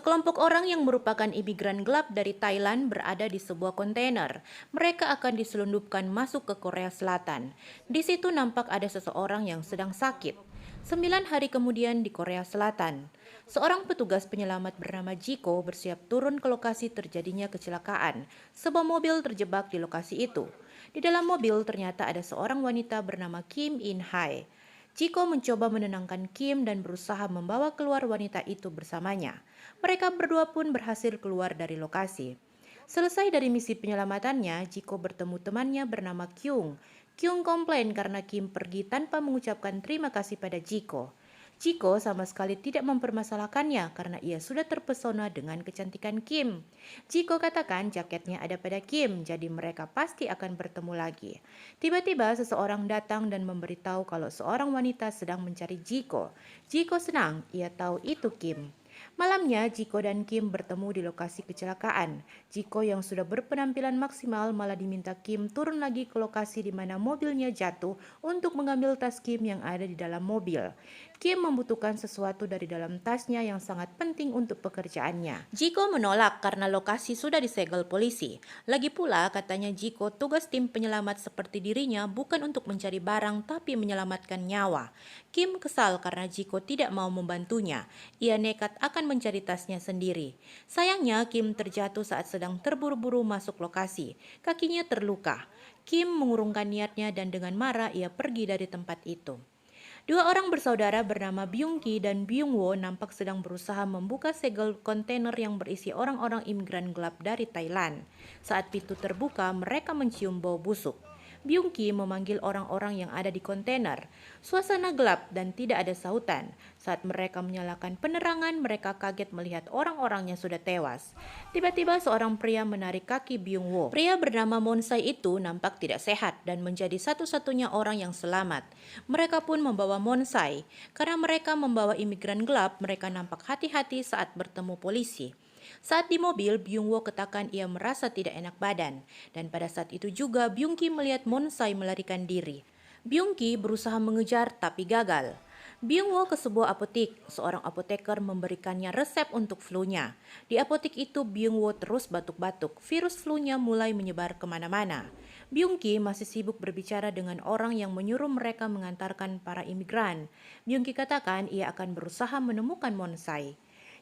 Sekelompok orang yang merupakan imigran gelap dari Thailand berada di sebuah kontainer. Mereka akan diselundupkan masuk ke Korea Selatan. Di situ nampak ada seseorang yang sedang sakit. 9 hari kemudian di Korea Selatan, seorang petugas penyelamat bernama Jiko bersiap turun ke lokasi terjadinya kecelakaan. Sebuah mobil terjebak di lokasi itu. Di dalam mobil ternyata ada seorang wanita bernama Kim In Hai. Jiko mencoba menenangkan Kim dan berusaha membawa keluar wanita itu bersamanya. Mereka berdua pun berhasil keluar dari lokasi. Selesai dari misi penyelamatannya, Jiko bertemu temannya bernama Kyung. Kyung komplain karena Kim pergi tanpa mengucapkan terima kasih pada Jiko. Jiko sama sekali tidak mempermasalahkannya karena ia sudah terpesona dengan kecantikan Kim. Jiko katakan jaketnya ada pada Kim, jadi mereka pasti akan bertemu lagi. Tiba-tiba seseorang datang dan memberitahu kalau seorang wanita sedang mencari Jiko. Jiko senang, ia tahu itu Kim. Malamnya, Jiko dan Kim bertemu di lokasi kecelakaan. Jiko yang sudah berpenampilan maksimal malah diminta Kim turun lagi ke lokasi di mana mobilnya jatuh untuk mengambil tas Kim yang ada di dalam mobil. Kim membutuhkan sesuatu dari dalam tasnya yang sangat penting untuk pekerjaannya. Jiko menolak karena lokasi sudah disegel polisi. Lagi pula, katanya Jiko, tugas tim penyelamat seperti dirinya bukan untuk mencari barang tapi menyelamatkan nyawa. Kim kesal karena Jiko tidak mau membantunya. Ia nekat akan mencari tasnya sendiri. Sayangnya, Kim terjatuh saat sedang terburu-buru masuk lokasi. Kakinya terluka. Kim mengurungkan niatnya dan dengan marah ia pergi dari tempat itu. Dua orang bersaudara bernama Byung-ki dan Byung-wo nampak sedang berusaha membuka segel kontainer yang berisi orang-orang imigran gelap dari Thailand. Saat pintu terbuka, mereka mencium bau busuk. Byung-ki memanggil orang-orang yang ada di kontainer. Suasana gelap dan tidak ada sautan. Saat mereka menyalakan penerangan, mereka kaget melihat orang-orangnya sudah tewas. Tiba-tiba seorang pria menarik kaki Byung-wo. Pria bernama Monsai itu nampak tidak sehat dan menjadi satu-satunya orang yang selamat. Mereka pun membawa Monsai. Karena mereka membawa imigran gelap, mereka nampak hati-hati saat bertemu polisi. Saat di mobil, Byung-wo katakan ia merasa tidak enak badan. Dan pada saat itu juga Byung-ki melihat Monsai melarikan diri. Byung-ki berusaha mengejar tapi gagal. Byung-wo ke sebuah apotik. Seorang apoteker memberikannya resep untuk flu-nya. Di apotik itu Byung-wo terus batuk-batuk. Virus flu-nya mulai menyebar kemana-mana. Byung-ki masih sibuk berbicara dengan orang yang menyuruh mereka mengantarkan para imigran. Byung-ki katakan ia akan berusaha menemukan Monsai.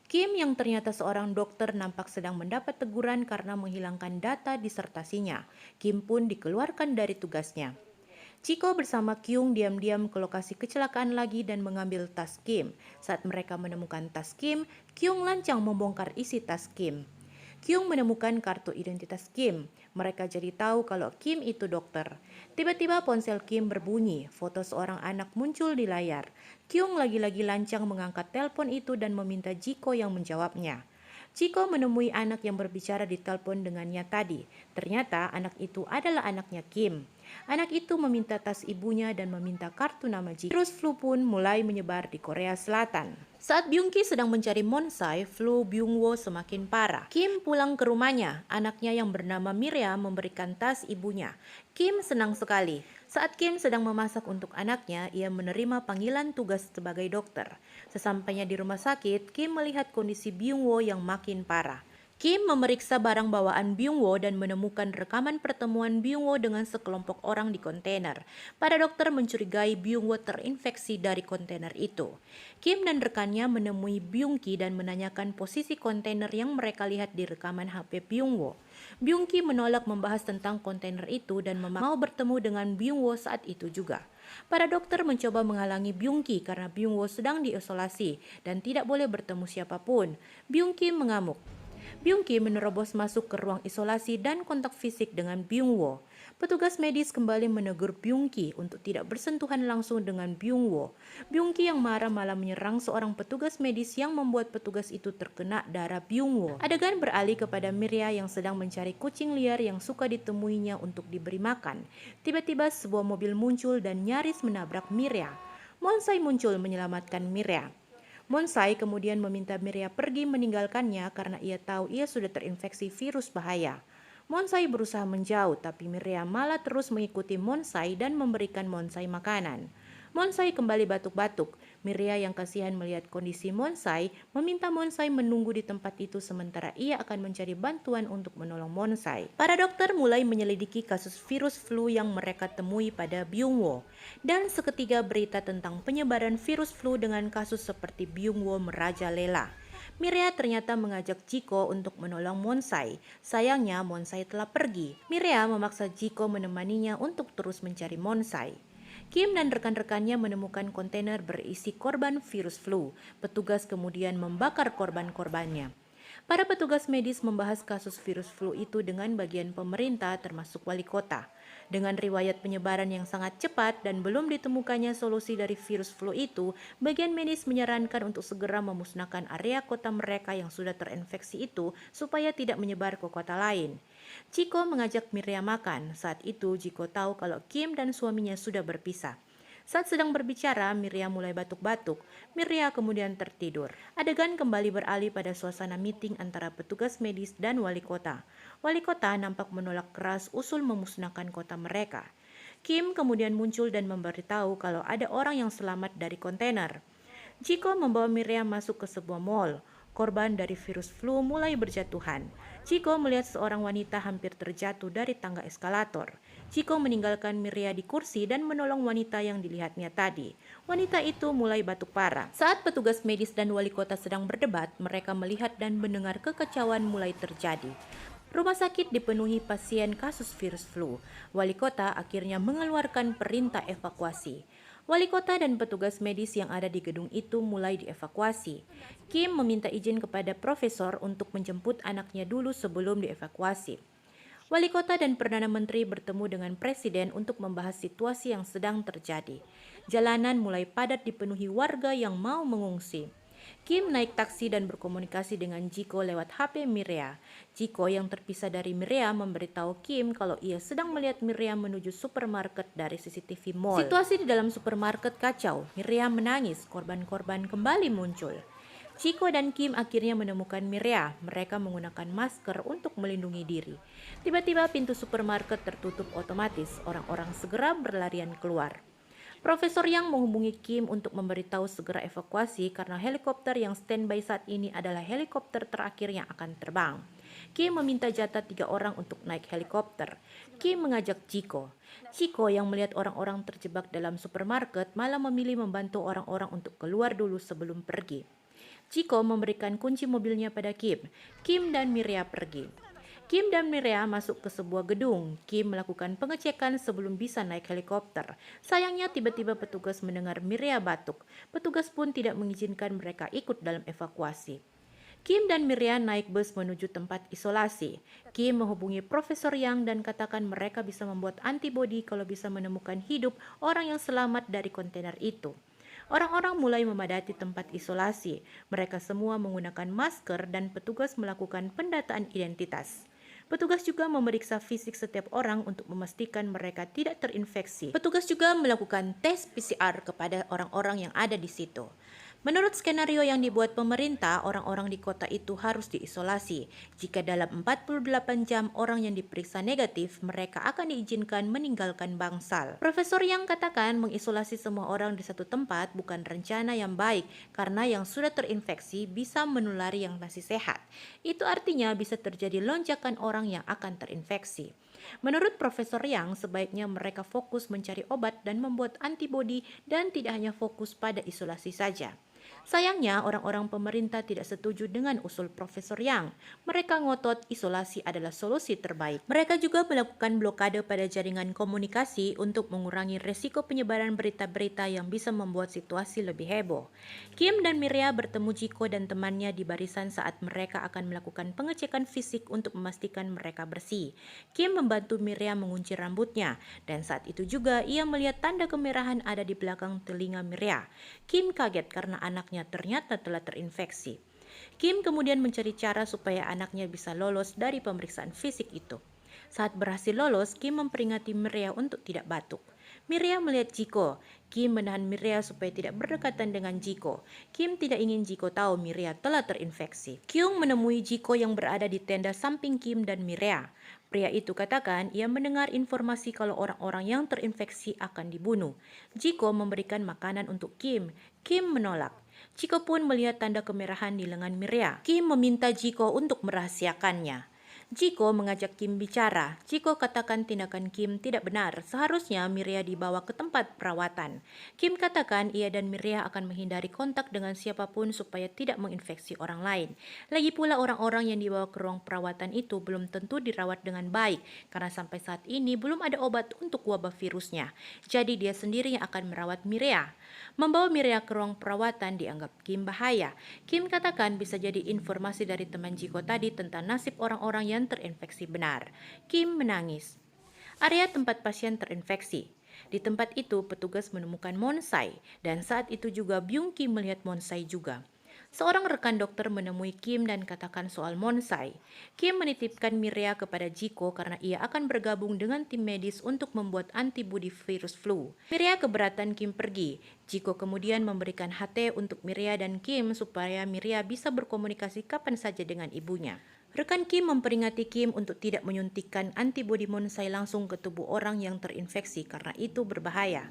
Kim yang ternyata seorang dokter nampak sedang mendapat teguran karena menghilangkan data disertasinya. Kim pun dikeluarkan dari tugasnya. Jiko bersama Kyung diam-diam ke lokasi kecelakaan lagi dan mengambil tas Kim. Saat mereka menemukan tas Kim, Kyung lancang membongkar isi tas Kim. Kyung menemukan kartu identitas Kim. Mereka jadi tahu kalau Kim itu dokter. Tiba-tiba ponsel Kim berbunyi. Foto seorang anak muncul di layar. Kyung lagi-lagi lancang mengangkat telepon itu dan meminta Jiko yang menjawabnya. Jiko menemui anak yang berbicara di telepon dengannya tadi. Ternyata anak itu adalah anaknya Kim. Anak itu meminta tas ibunya dan meminta kartu nama Jiko. Virus flu pun mulai menyebar di Korea Selatan. Saat Byung-ki sedang mencari Monsai, flu Byung-wo semakin parah. Kim pulang ke rumahnya. Anaknya yang bernama Mirya memberikan tas ibunya. Kim senang sekali. Saat Kim sedang memasak untuk anaknya, ia menerima panggilan tugas sebagai dokter. Sesampainya di rumah sakit, Kim melihat kondisi Byung-wo yang makin parah. Kim memeriksa barang bawaan Byung-wo dan menemukan rekaman pertemuan Byung-wo dengan sekelompok orang di kontainer. Para dokter mencurigai Byung-wo terinfeksi dari kontainer itu. Kim dan rekannya menemui Byung-ki dan menanyakan posisi kontainer yang mereka lihat di rekaman HP Byung-wo. Byung-ki menolak membahas tentang kontainer itu dan mau bertemu dengan Byung-wo saat itu juga. Para dokter mencoba menghalangi Byung-ki karena Byung-wo sedang diisolasi dan tidak boleh bertemu siapapun. Byung-ki mengamuk. Byung-ki menerobos masuk ke ruang isolasi dan kontak fisik dengan Byung-wo. Petugas medis kembali menegur Byung-ki untuk tidak bersentuhan langsung dengan Byung-wo. Byung-ki yang marah malah menyerang seorang petugas medis yang membuat petugas itu terkena darah Byung-wo. Adegan beralih kepada Mirya yang sedang mencari kucing liar yang suka ditemuinya untuk diberi makan. Tiba-tiba sebuah mobil muncul dan nyaris menabrak Mirya. Monsai muncul menyelamatkan Mirya. Monsai kemudian meminta Mirya pergi meninggalkannya karena ia tahu ia sudah terinfeksi virus bahaya. Monsai berusaha menjauh, tapi Mirya malah terus mengikuti Monsai dan memberikan Monsai makanan. Monsai kembali batuk-batuk. Miria yang kasihan melihat kondisi Monsai meminta Monsai menunggu di tempat itu sementara ia akan mencari bantuan untuk menolong Monsai. Para dokter mulai menyelidiki kasus virus flu yang mereka temui pada Byungwoo dan seketika berita tentang penyebaran virus flu dengan kasus seperti Byungwoo merajalela. Miria ternyata mengajak Jiko untuk menolong Monsai. Sayangnya Monsai telah pergi. Miria memaksa Jiko menemaninya untuk terus mencari Monsai. Kim dan rekan-rekannya menemukan kontainer berisi korban virus flu. Petugas kemudian membakar korban-korbannya. Para petugas medis membahas kasus virus flu itu dengan bagian pemerintah termasuk wali kota. Dengan riwayat penyebaran yang sangat cepat dan belum ditemukannya solusi dari virus flu itu, bagian medis menyarankan untuk segera memusnahkan area kota mereka yang sudah terinfeksi itu supaya tidak menyebar ke kota lain. Jiko mengajak Miria makan. Saat itu Jiko tahu kalau Kim dan suaminya sudah berpisah. Saat sedang berbicara, Miria mulai batuk-batuk. Miria kemudian tertidur. Adegan kembali beralih pada suasana meeting antara petugas medis dan wali kota. Wali kota nampak menolak keras usul memusnahkan kota mereka. Kim kemudian muncul dan memberitahu kalau ada orang yang selamat dari kontainer. Jiko membawa Miria masuk ke sebuah mall. Korban dari virus flu mulai berjatuhan. Jiko melihat seorang wanita hampir terjatuh dari tangga eskalator. Jiko meninggalkan Miria di kursi dan menolong wanita yang dilihatnya tadi. Wanita itu mulai batuk parah. Saat petugas medis dan wali kota sedang berdebat, mereka melihat dan mendengar kekacauan mulai terjadi. Rumah sakit dipenuhi pasien kasus virus flu. Wali kota akhirnya mengeluarkan perintah evakuasi. Wali kota dan petugas medis yang ada di gedung itu mulai dievakuasi. Kim meminta izin kepada profesor untuk menjemput anaknya dulu sebelum dievakuasi. Wali kota dan Perdana Menteri bertemu dengan Presiden untuk membahas situasi yang sedang terjadi. Jalanan mulai padat dipenuhi warga yang mau mengungsi. Kim naik taksi dan berkomunikasi dengan Jiko lewat HP Miria. Jiko yang terpisah dari Miria memberitahu Kim kalau ia sedang melihat Miria menuju supermarket dari CCTV mall. Situasi di dalam supermarket kacau. Miria menangis, korban-korban kembali muncul. Jiko dan Kim akhirnya menemukan Miria. Mereka menggunakan masker untuk melindungi diri. Tiba-tiba pintu supermarket tertutup otomatis. Orang-orang segera berlarian keluar. Profesor Yang menghubungi Kim untuk memberitahu segera evakuasi karena helikopter yang standby saat ini adalah helikopter terakhir yang akan terbang. Kim meminta jatah 3 orang untuk naik helikopter. Kim mengajak Jiko. Jiko yang melihat orang-orang terjebak dalam supermarket malah memilih membantu orang-orang untuk keluar dulu sebelum pergi. Jiko memberikan kunci mobilnya pada Kim. Kim dan Miria pergi. Kim dan Miria masuk ke sebuah gedung. Kim melakukan pengecekan sebelum bisa naik helikopter. Sayangnya tiba-tiba petugas mendengar Miria batuk. Petugas pun tidak mengizinkan mereka ikut dalam evakuasi. Kim dan Miria naik bus menuju tempat isolasi. Kim menghubungi Profesor Yang dan katakan mereka bisa membuat antibodi kalau bisa menemukan hidup orang yang selamat dari kontainer itu. Orang-orang mulai memadati tempat isolasi. Mereka semua menggunakan masker dan petugas melakukan pendataan identitas. Petugas juga memeriksa fisik setiap orang untuk memastikan mereka tidak terinfeksi. Petugas juga melakukan tes PCR kepada orang-orang yang ada di situ. Menurut skenario yang dibuat pemerintah, orang-orang di kota itu harus diisolasi. Jika dalam 48 jam orang yang diperiksa negatif, mereka akan diizinkan meninggalkan bangsal. Profesor Yang katakan mengisolasi semua orang di satu tempat bukan rencana yang baik karena yang sudah terinfeksi bisa menulari yang masih sehat. Itu artinya bisa terjadi lonjakan orang yang akan terinfeksi. Menurut Profesor Yang, sebaiknya mereka fokus mencari obat dan membuat antibodi dan tidak hanya fokus pada isolasi saja. Sayangnya, orang-orang pemerintah tidak setuju dengan usul Profesor Yang. Mereka ngotot isolasi adalah solusi terbaik. Mereka juga melakukan blokade pada jaringan komunikasi untuk mengurangi resiko penyebaran berita-berita yang bisa membuat situasi lebih heboh. Kim dan Miria bertemu Jiko dan temannya di barisan saat mereka akan melakukan pengecekan fisik untuk memastikan mereka bersih. Kim membantu Miria mengunci rambutnya, dan saat itu juga ia melihat tanda kemerahan ada di belakang telinga Miria. Kim kaget karena anaknya ternyata telah terinfeksi. Kim kemudian mencari cara supaya anaknya bisa lolos dari pemeriksaan fisik itu. Saat berhasil lolos, Kim memperingati Miria untuk tidak batuk. Miria melihat Jiko. Kim menahan Miria supaya tidak berdekatan dengan Jiko. Kim tidak ingin Jiko tahu Miria telah terinfeksi. Kyung menemui Jiko yang berada di tenda samping Kim dan Miria. Pria itu katakan ia mendengar informasi kalau orang-orang yang terinfeksi akan dibunuh. Jiko memberikan makanan untuk Kim. Kim menolak. Jiko pun melihat tanda kemerahan di lengan Miria. Kim meminta Jiko untuk merahasiakannya. Jiko mengajak Kim bicara. Jiko katakan tindakan Kim tidak benar. Seharusnya Miria dibawa ke tempat perawatan. Kim katakan ia dan Miria akan menghindari kontak dengan siapapun supaya tidak menginfeksi orang lain. Lagi pula orang-orang yang dibawa ke ruang perawatan itu belum tentu dirawat dengan baik karena sampai saat ini belum ada obat untuk wabah virusnya. Jadi dia sendiri yang akan merawat Miria. Membawa Miria ke ruang perawatan dianggap Kim bahaya. Kim katakan bisa jadi informasi dari teman Jiko tadi tentang nasib orang-orang yang terinfeksi benar. Kim menangis. Area tempat pasien terinfeksi. Di tempat itu petugas menemukan Monsai dan saat itu juga Byung Kim melihat Monsai juga. Seorang rekan dokter menemui Kim dan katakan soal Monsai. Kim menitipkan Miria kepada Jiko karena ia akan bergabung dengan tim medis untuk membuat antibodi virus flu. Miria keberatan Kim pergi. Jiko kemudian memberikan HT untuk Miria dan Kim supaya Miria bisa berkomunikasi kapan saja dengan ibunya. Rekan Kim memperingati Kim untuk tidak menyuntikkan antibodi Monsai langsung ke tubuh orang yang terinfeksi karena itu berbahaya.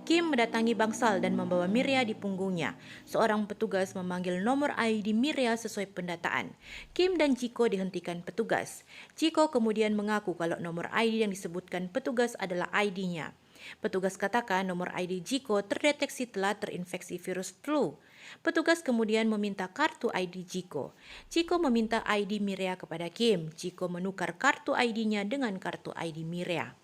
Kim mendatangi bangsal dan membawa Miria di punggungnya. Seorang petugas memanggil nomor ID Miria sesuai pendataan. Kim dan Jiko dihentikan petugas. Jiko kemudian mengaku kalau nomor ID yang disebutkan petugas adalah ID-nya. Petugas katakan nomor ID Jiko terdeteksi telah terinfeksi virus flu. Petugas kemudian meminta kartu ID Jiko. Jiko meminta ID Miria kepada Kim. Jiko menukar kartu ID-nya dengan kartu ID Miria.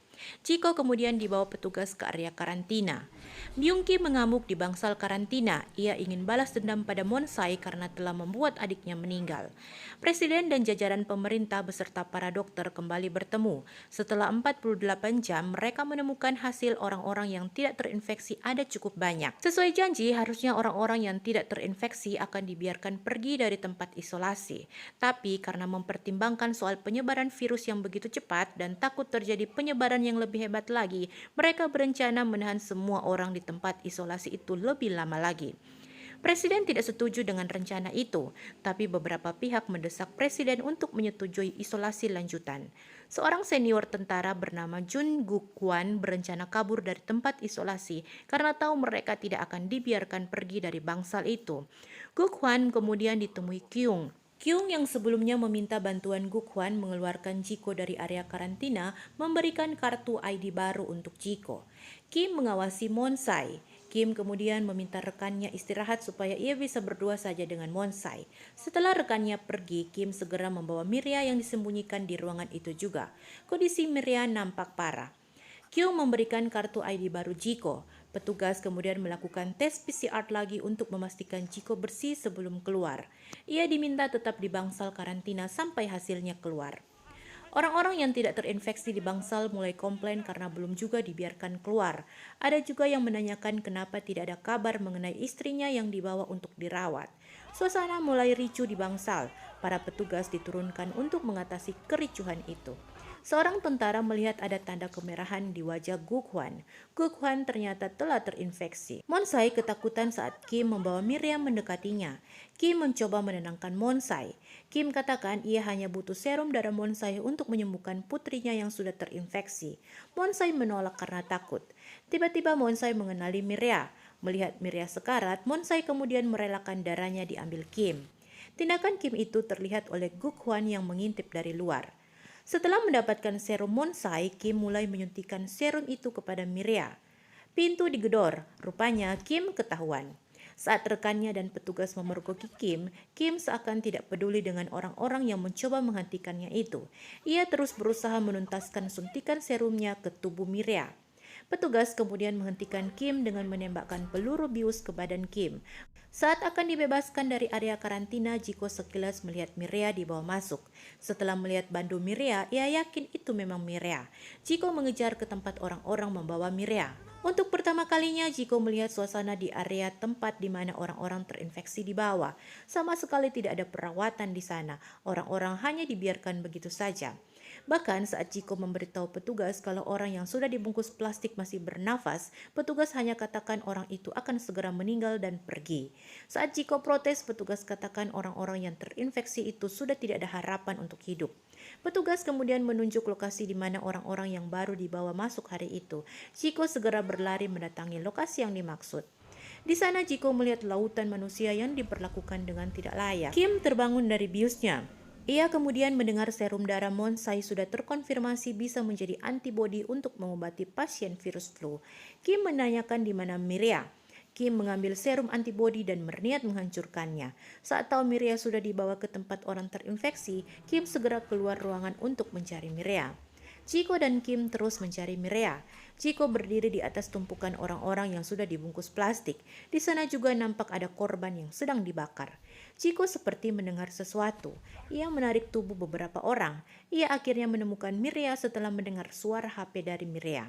Jiko kemudian dibawa petugas ke area karantina. Byung Kim mengamuk di bangsal karantina. Ia ingin balas dendam pada Monsai karena telah membuat adiknya meninggal. Presiden dan jajaran pemerintah beserta para dokter kembali bertemu. Setelah 48 jam, mereka menemukan hasil orang-orang yang tidak terinfeksi ada cukup banyak. Sesuai janji, harusnya orang-orang yang tidak terinfeksi akan dibiarkan pergi dari tempat isolasi. Tapi karena mempertimbangkan soal penyebaran virus yang begitu cepat dan takut terjadi penyebaran yang lebih hebat lagi, mereka berencana menahan semua orang di tempat isolasi itu lebih lama lagi. Presiden tidak setuju dengan rencana itu, tapi beberapa pihak mendesak presiden untuk menyetujui isolasi lanjutan. Seorang senior tentara bernama Jun Guk-hwan berencana kabur dari tempat isolasi karena tahu mereka tidak akan dibiarkan pergi dari bangsal itu. Guk-hwan kemudian ditemui Kyung. Kyung yang sebelumnya meminta bantuan Guk-hwan mengeluarkan Jiko dari area karantina memberikan kartu ID baru untuk Jiko. Kim mengawasi Monsai. Kim kemudian meminta rekannya istirahat supaya ia bisa berdua saja dengan Monsai. Setelah rekannya pergi, Kim segera membawa Miria yang disembunyikan di ruangan itu juga. Kondisi Miria nampak parah. Kyung memberikan kartu ID baru Jiko. Petugas kemudian melakukan tes PCR lagi untuk memastikan Jiko bersih sebelum keluar. Ia diminta tetap di bangsal karantina sampai hasilnya keluar. Orang-orang yang tidak terinfeksi di bangsal mulai komplain karena belum juga dibiarkan keluar. Ada juga yang menanyakan kenapa tidak ada kabar mengenai istrinya yang dibawa untuk dirawat. Suasana mulai ricuh di bangsal. Para petugas diturunkan untuk mengatasi kericuhan itu. Seorang tentara melihat ada tanda kemerahan di wajah Guk-hwan. Guk-hwan ternyata telah terinfeksi. Monsai ketakutan saat Kim membawa Miriam mendekatinya. Kim mencoba menenangkan Monsai. Kim katakan ia hanya butuh serum darah Monsai untuk menyembuhkan putrinya yang sudah terinfeksi. Monsai menolak karena takut. Tiba-tiba Monsai mengenali Miria. Melihat Miria sekarat, Monsai kemudian merelakan darahnya diambil Kim. Tindakan Kim itu terlihat oleh Guk-hwan yang mengintip dari luar. Setelah mendapatkan serum Monsai, Kim mulai menyuntikkan serum itu kepada Miria. Pintu digedor, rupanya Kim ketahuan. Saat rekannya dan petugas memergoki Kim, Kim seakan tidak peduli dengan orang-orang yang mencoba menghentikannya itu. Ia terus berusaha menuntaskan suntikan serumnya ke tubuh Miria. Petugas kemudian menghentikan Kim dengan menembakkan peluru bius ke badan Kim. Saat akan dibebaskan dari area karantina, Jiko sekilas melihat Miria dibawa masuk. Setelah melihat bandu Miria, ia yakin itu memang Miria. Jiko mengejar ke tempat orang-orang membawa Miria. Untuk pertama kalinya, Jiko melihat suasana di area tempat di mana orang-orang terinfeksi di bawah. Sama sekali tidak ada perawatan di sana. Orang-orang hanya dibiarkan begitu saja. Bahkan saat Jiko memberitahu petugas kalau orang yang sudah dibungkus plastik masih bernafas, petugas hanya katakan orang itu akan segera meninggal dan pergi. Saat Jiko protes, petugas katakan orang-orang yang terinfeksi itu sudah tidak ada harapan untuk hidup. Petugas kemudian menunjuk lokasi di mana orang-orang yang baru dibawa masuk hari itu. Jiko segera berlari mendatangi lokasi yang dimaksud. Di sana Jiko melihat lautan manusia yang diperlakukan dengan tidak layak. Kim terbangun dari biusnya. Ia kemudian mendengar serum darah Monsai sudah terkonfirmasi bisa menjadi antibodi untuk mengobati pasien virus flu. Kim menanyakan di mana Miria. Kim mengambil serum antibodi dan berniat menghancurkannya. Saat tahu Miria sudah dibawa ke tempat orang terinfeksi, Kim segera keluar ruangan untuk mencari Miria. Jiko dan Kim terus mencari Miria. Jiko berdiri di atas tumpukan orang-orang yang sudah dibungkus plastik. Di sana juga nampak ada korban yang sedang dibakar. Jiko seperti mendengar sesuatu. Ia menarik tubuh beberapa orang. Ia akhirnya menemukan Miria setelah mendengar suara HP dari Miria.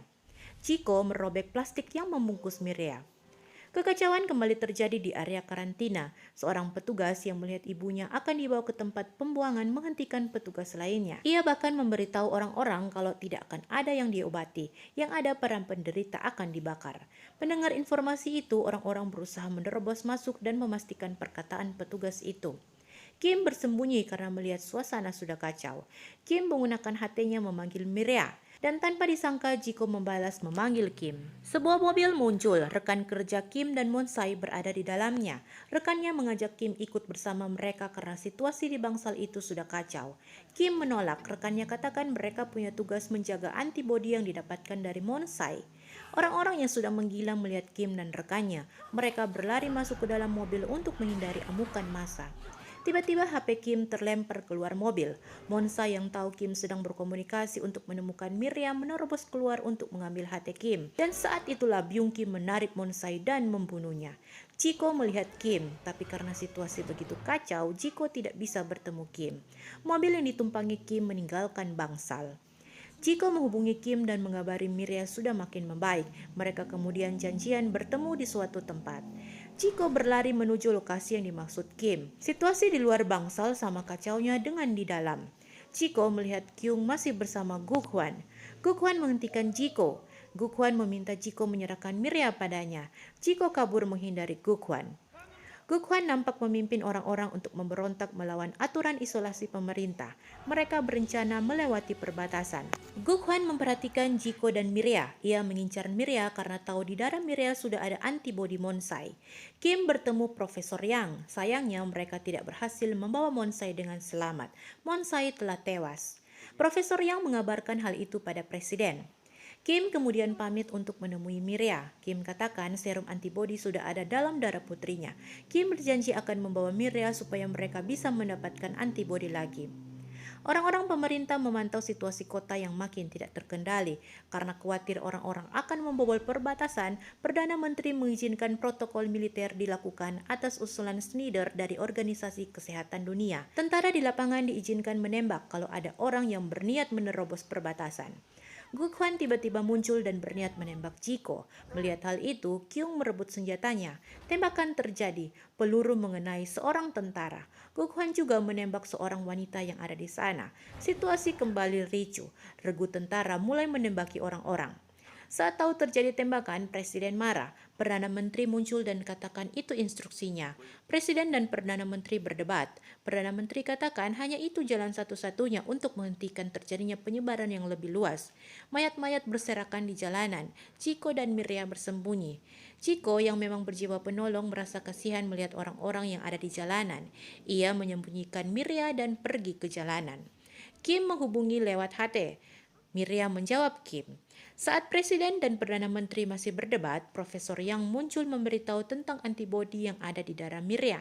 Jiko merobek plastik yang membungkus Miria. Kekacauan kembali terjadi di area karantina. Seorang petugas yang melihat ibunya akan dibawa ke tempat pembuangan menghentikan petugas lainnya. Ia bahkan memberitahu orang-orang kalau tidak akan ada yang diobati, yang ada para penderita akan dibakar. Mendengar informasi itu, orang-orang berusaha menerobos masuk dan memastikan perkataan petugas itu. Kim bersembunyi karena melihat suasana sudah kacau. Kim menggunakan HT-nya memanggil Miria. Dan tanpa disangka Jiko membalas memanggil Kim. Sebuah mobil muncul, rekan kerja Kim dan Monsai berada di dalamnya. Rekannya mengajak Kim ikut bersama mereka karena situasi di bangsal itu sudah kacau. Kim menolak, rekannya katakan mereka punya tugas menjaga antibodi yang didapatkan dari Monsai. Orang-orang yang sudah menggila melihat Kim dan rekannya. Mereka berlari masuk ke dalam mobil untuk menghindari amukan massa. Tiba-tiba HP Kim terlempar keluar mobil. Monsa yang tahu Kim sedang berkomunikasi untuk menemukan Miriam menerobos keluar untuk mengambil HT Kim. Dan saat itulah Byung Kim menarik Monsai dan membunuhnya. Jiko melihat Kim, tapi karena situasi begitu kacau, Jiko tidak bisa bertemu Kim. Mobil yang ditumpangi Kim meninggalkan bangsal. Jiko menghubungi Kim dan mengabari Miria sudah makin membaik. Mereka kemudian janjian bertemu di suatu tempat. Jiko berlari menuju lokasi yang dimaksud Kim. Situasi di luar bangsal sama kacaunya dengan di dalam. Jiko melihat Kyung masih bersama Gukhwan. Gukhwan menghentikan Jiko. Gukhwan meminta Jiko menyerahkan Miria padanya. Jiko kabur menghindari Gukhwan. Gukhwan nampak memimpin orang-orang untuk memberontak melawan aturan isolasi pemerintah. Mereka berencana melewati perbatasan. Gukhwan memperhatikan Jiko dan Miria. Ia mengincar Miria karena tahu di darah Miria sudah ada antibodi Monsai. Kim bertemu Profesor Yang. Sayangnya mereka tidak berhasil membawa Monsai dengan selamat. Monsai telah tewas. Profesor Yang mengabarkan hal itu pada Presiden. Kim kemudian pamit untuk menemui Miria. Kim katakan serum antibodi sudah ada dalam darah putrinya. Kim berjanji akan membawa Miria supaya mereka bisa mendapatkan antibodi lagi. Orang-orang pemerintah memantau situasi kota yang makin tidak terkendali. Karena khawatir orang-orang akan membobol perbatasan, Perdana Menteri mengizinkan protokol militer dilakukan atas usulan Schneider dari Organisasi Kesehatan Dunia. Tentara di lapangan diizinkan menembak kalau ada orang yang berniat menerobos perbatasan. Gukhwan tiba-tiba muncul dan berniat menembak Jiko. Melihat hal itu, Kyung merebut senjatanya. Tembakan terjadi, peluru mengenai seorang tentara. Gukhwan juga menembak seorang wanita yang ada di sana. Situasi kembali ricuh. Regu tentara mulai menembaki orang-orang. Saat tahu terjadi tembakan, Presiden marah. Perdana Menteri muncul dan katakan itu instruksinya. Presiden dan Perdana Menteri berdebat. Perdana Menteri katakan hanya itu jalan satu-satunya untuk menghentikan terjadinya penyebaran yang lebih luas. Mayat-mayat berserakan di jalanan. Jiko dan Miria bersembunyi. Jiko yang memang berjiwa penolong merasa kasihan melihat orang-orang yang ada di jalanan. Ia menyembunyikan Miria dan pergi ke jalanan. Kim menghubungi lewat HT. Miria menjawab Kim. Saat Presiden dan Perdana Menteri masih berdebat, Profesor Yang muncul memberitahu tentang antibodi yang ada di darah Miria.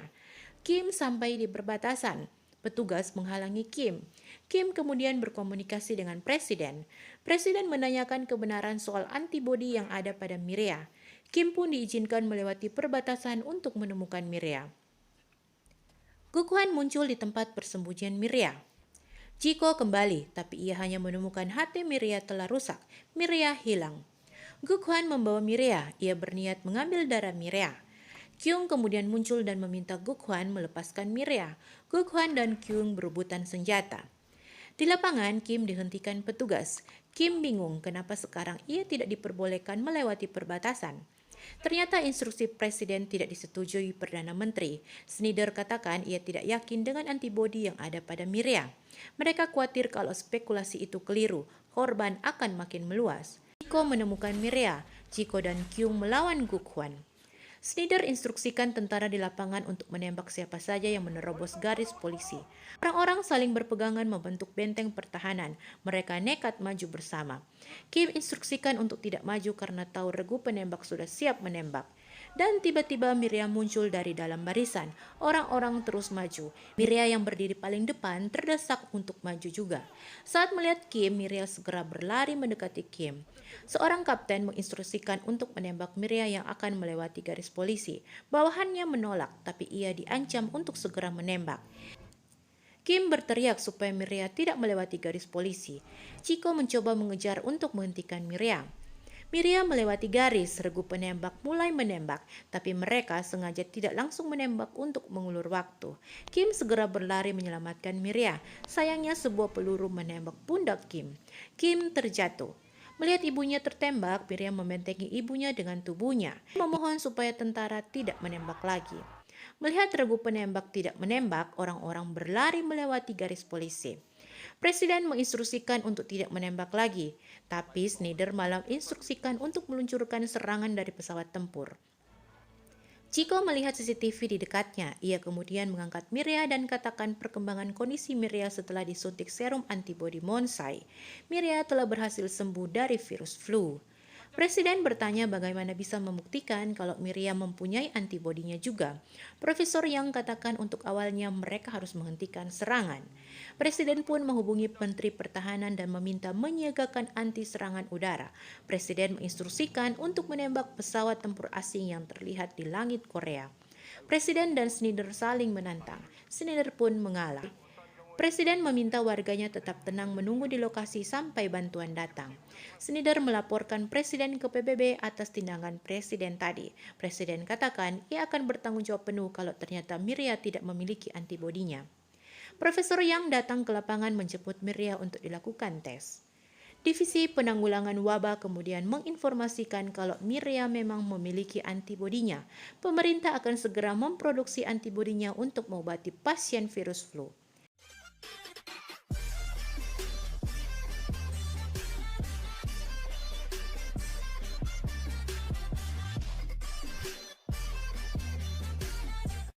Kim sampai di perbatasan. Petugas menghalangi Kim. Kim kemudian berkomunikasi dengan Presiden. Presiden menanyakan kebenaran soal antibodi yang ada pada Miria. Kim pun diizinkan melewati perbatasan untuk menemukan Miria. Gukhwan muncul di tempat persembunyian Miria. Jiko kembali, tapi ia hanya menemukan HT Miria telah rusak. Miria hilang. Gukhwan membawa Miria. Ia berniat mengambil darah Miria. Kyung kemudian muncul dan meminta Gukhwan melepaskan Miria. Gukhwan dan Kyung berebutan senjata. Di lapangan, Kim dihentikan petugas. Kim bingung kenapa sekarang ia tidak diperbolehkan melewati perbatasan. Ternyata instruksi presiden tidak disetujui Perdana Menteri. Snyder katakan ia tidak yakin dengan antibodi yang ada pada Miria. Mereka khawatir kalau spekulasi itu keliru, korban akan makin meluas. Chiko menemukan Miria. Chiko dan Kyung melawan Gukwan. Snyder instruksikan tentara di lapangan untuk menembak siapa saja yang menerobos garis polisi. Orang-orang saling berpegangan membentuk benteng pertahanan. Mereka nekat maju bersama. Kim instruksikan untuk tidak maju karena tahu regu penembak sudah siap menembak. Dan tiba-tiba Miriam muncul dari dalam barisan. Orang-orang terus maju. Miriam yang berdiri paling depan terdesak untuk maju juga. Saat melihat Kim, Miriam segera berlari mendekati Kim. Seorang kapten menginstruksikan untuk menembak Miriam yang akan melewati garis polisi. Bawahannya menolak, tapi ia diancam untuk segera menembak. Kim berteriak supaya Miriam tidak melewati garis polisi. Chiko mencoba mengejar untuk menghentikan Miriam. Miriam melewati garis, regu penembak mulai menembak, tapi mereka sengaja tidak langsung menembak untuk mengulur waktu. Kim segera berlari menyelamatkan Miriam. Sayangnya sebuah peluru menembak pundak Kim. Kim terjatuh. Melihat ibunya tertembak, Miriam membentengi ibunya dengan tubuhnya, memohon supaya tentara tidak menembak lagi. Melihat regu penembak tidak menembak, orang-orang berlari melewati garis polisi. Presiden menginstruksikan untuk tidak menembak lagi, tapi Snyder malah instruksikan untuk meluncurkan serangan dari pesawat tempur. Chiko melihat CCTV di dekatnya. Ia kemudian mengangkat Miria dan katakan perkembangan kondisi Miria setelah disuntik serum antibodi Monsai. Miria telah berhasil sembuh dari virus flu. Presiden bertanya bagaimana bisa membuktikan kalau Miriam mempunyai antibodinya juga. Profesor Yang katakan untuk awalnya mereka harus menghentikan serangan. Presiden pun menghubungi Menteri Pertahanan dan meminta menyiagakan anti serangan udara. Presiden menginstruksikan untuk menembak pesawat tempur asing yang terlihat di langit Korea. Presiden dan Snyder saling menantang. Snyder pun mengalah. Presiden meminta warganya tetap tenang menunggu di lokasi sampai bantuan datang. Snyder melaporkan Presiden ke PBB atas tindakan Presiden tadi. Presiden katakan ia akan bertanggung jawab penuh kalau ternyata Miria tidak memiliki antibodinya. Profesor Yang datang ke lapangan menjemput Miria untuk dilakukan tes. Divisi Penanggulangan Wabah kemudian menginformasikan kalau Miria memang memiliki antibodinya. Pemerintah akan segera memproduksi antibodinya untuk mengobati pasien virus flu.